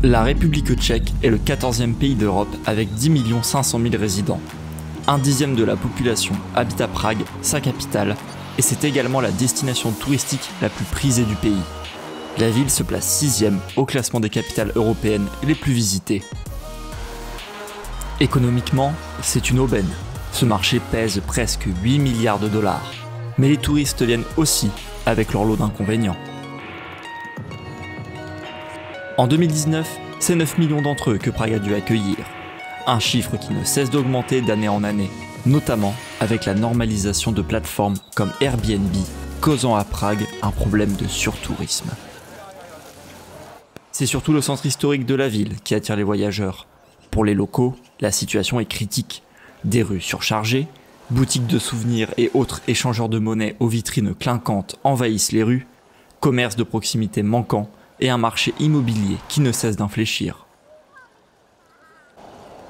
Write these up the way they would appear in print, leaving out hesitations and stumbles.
La République tchèque est le 14e pays d'Europe avec 10 500 000 résidents. Un dixième de la population habite à Prague, sa capitale, et c'est également la destination touristique la plus prisée du pays. La ville se place 6e au classement des capitales européennes les plus visitées. Économiquement, c'est une aubaine. Ce marché pèse presque 8 milliards de dollars. Mais les touristes viennent aussi avec leur lot d'inconvénients. En 2019, c'est 9 millions d'entre eux que Prague a dû accueillir. Un chiffre qui ne cesse d'augmenter d'année en année, notamment avec la normalisation de plateformes comme Airbnb, causant à Prague un problème de surtourisme. C'est surtout le centre historique de la ville qui attire les voyageurs. Pour les locaux, la situation est critique. Des rues surchargées, boutiques de souvenirs et autres échangeurs de monnaie aux vitrines clinquantes envahissent les rues, commerces de proximité manquants et un marché immobilier qui ne cesse d'infléchir.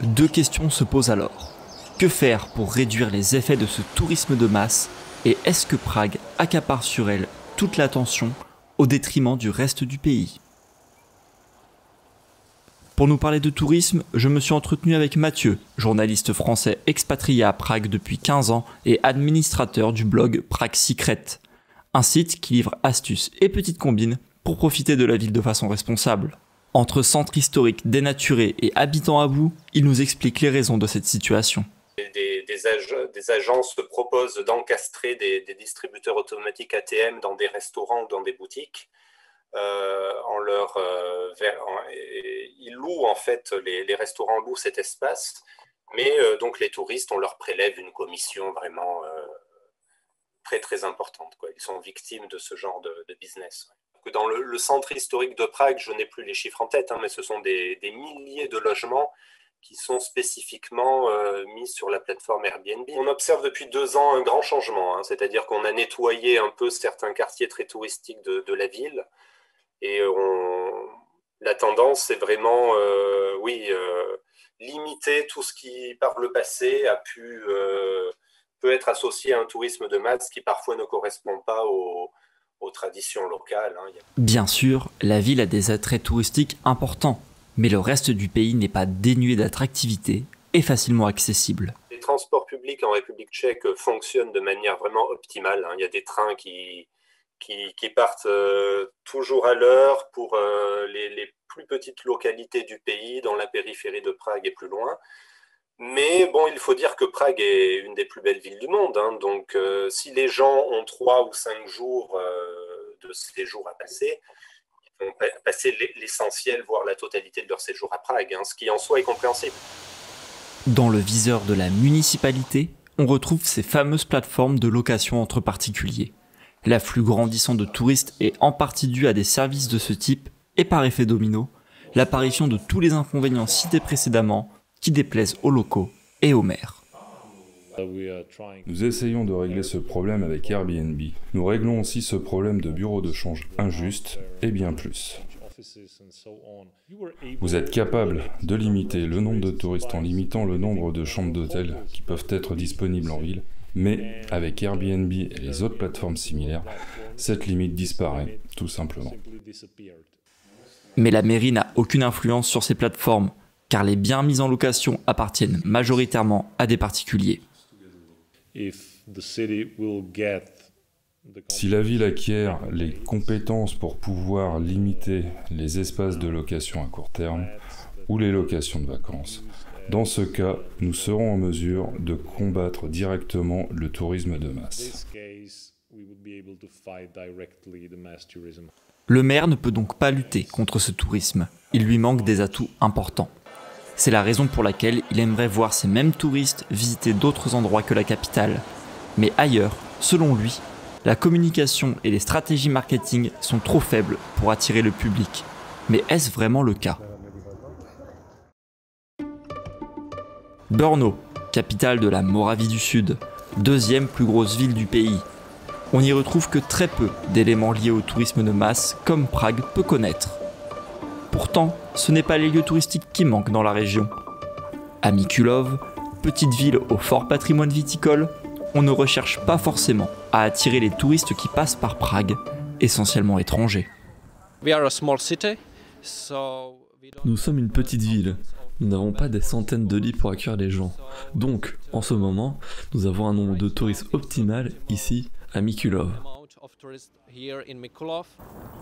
Deux questions se posent alors. Que faire pour réduire les effets de ce tourisme de masse et est-ce que Prague accapare sur elle toute l'attention au détriment du reste du pays ? Pour nous parler de tourisme, je me suis entretenu avec Mathieu, journaliste français expatrié à Prague depuis 15 ans et administrateur du blog Prague Secret, un site qui livre astuces et petites combines pour profiter de la ville de façon responsable. Entre centre historique dénaturé et habitants à bout, il nous explique les raisons de cette situation. Des agences proposent d'encastrer des distributeurs automatiques ATM dans des restaurants ou dans des boutiques. Ils louent en fait, les restaurants louent cet espace, mais donc les touristes, on leur prélève une commission vraiment très très importante, quoi. Ils sont victimes de ce genre de business. Dans le centre historique de Prague, je n'ai plus les chiffres en tête, mais ce sont des milliers de logements qui sont spécifiquement mis sur la plateforme Airbnb. On observe depuis 2 ans un grand changement, c'est-à-dire qu'on a nettoyé un peu certains quartiers très touristiques de la ville. Et la tendance, c'est vraiment, limiter tout ce qui, par le passé, peut être associé à un tourisme de masse qui parfois ne correspond pas aux traditions locales. Bien sûr, la ville a des attraits touristiques importants, mais le reste du pays n'est pas dénué d'attractivité et facilement accessible. Les transports publics en République tchèque fonctionnent de manière vraiment optimale. Il y a des trains qui partent toujours à l'heure pour les plus petites localités du pays, dans la périphérie de Prague et plus loin. Mais bon, il faut dire que Prague est une des plus belles villes du monde. Donc, si les gens ont 3 ou 5 jours de séjour à passer, ils vont passer l'essentiel, voire la totalité de leur séjour à Prague, ce qui en soi est compréhensible. Dans le viseur de la municipalité, on retrouve ces fameuses plateformes de location entre particuliers. L'afflux grandissant de touristes est en partie dû à des services de ce type et par effet domino, l'apparition de tous les inconvénients cités précédemment qui déplaisent aux locaux et aux maires. Nous essayons de régler ce problème avec Airbnb. Nous réglons aussi ce problème de bureaux de change injustes et bien plus. Vous êtes capable de limiter le nombre de touristes en limitant le nombre de chambres d'hôtel qui peuvent être disponibles en ville. Mais avec Airbnb et les autres plateformes similaires, cette limite disparaît, tout simplement. Mais la mairie n'a aucune influence sur ces plateformes, car les biens mis en location appartiennent majoritairement à des particuliers. Si la ville acquiert les compétences pour pouvoir limiter les espaces de location à court terme ou les locations de vacances, dans ce cas, nous serons en mesure de combattre directement le tourisme de masse. Le maire ne peut donc pas lutter contre ce tourisme. Il lui manque des atouts importants. C'est la raison pour laquelle il aimerait voir ces mêmes touristes visiter d'autres endroits que la capitale. Mais ailleurs, selon lui, la communication et les stratégies marketing sont trop faibles pour attirer le public. Mais est-ce vraiment le cas ? Brno, capitale de la Moravie du Sud, deuxième plus grosse ville du pays. On n'y retrouve que très peu d'éléments liés au tourisme de masse comme Prague peut connaître. Pourtant, ce n'est pas les lieux touristiques qui manquent dans la région. À Mikulov, petite ville au fort patrimoine viticole, on ne recherche pas forcément à attirer les touristes qui passent par Prague, essentiellement étrangers. Nous sommes une petite ville. Nous n'avons pas des centaines de lits pour accueillir les gens. Donc, en ce moment, nous avons un nombre de touristes optimal ici, à Mikulov.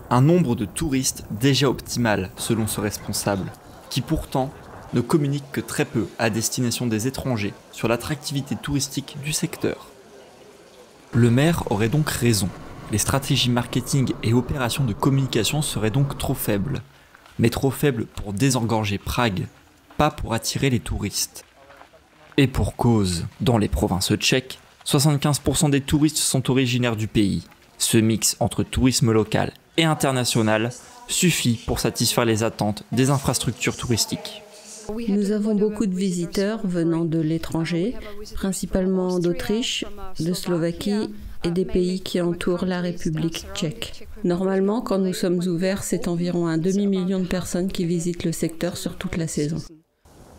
Un nombre de touristes déjà optimal, selon ce responsable, qui pourtant ne communique que très peu à destination des étrangers sur l'attractivité touristique du secteur. Le maire aurait donc raison. Les stratégies marketing et opérations de communication seraient donc trop faibles. Mais trop faibles pour désengorger Prague, pas pour attirer les touristes. Et pour cause, dans les provinces tchèques, 75% des touristes sont originaires du pays. Ce mix entre tourisme local et international suffit pour satisfaire les attentes des infrastructures touristiques. Nous avons beaucoup de visiteurs venant de l'étranger, principalement d'Autriche, de Slovaquie et des pays qui entourent la République tchèque. Normalement, quand nous sommes ouverts, c'est environ un demi-million de personnes qui visitent le secteur sur toute la saison.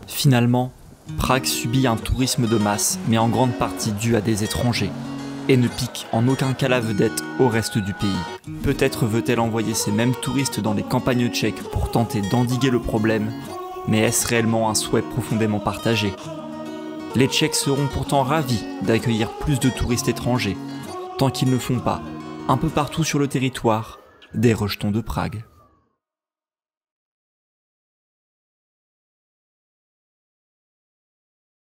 Finalement, Prague subit un tourisme de masse, mais en grande partie dû à des étrangers, et ne pique en aucun cas la vedette au reste du pays. Peut-être veut-elle envoyer ces mêmes touristes dans les campagnes tchèques pour tenter d'endiguer le problème, mais est-ce réellement un souhait profondément partagé ? Les Tchèques seront pourtant ravis d'accueillir plus de touristes étrangers, tant qu'ils ne font pas, un peu partout sur le territoire, des rejetons de Prague.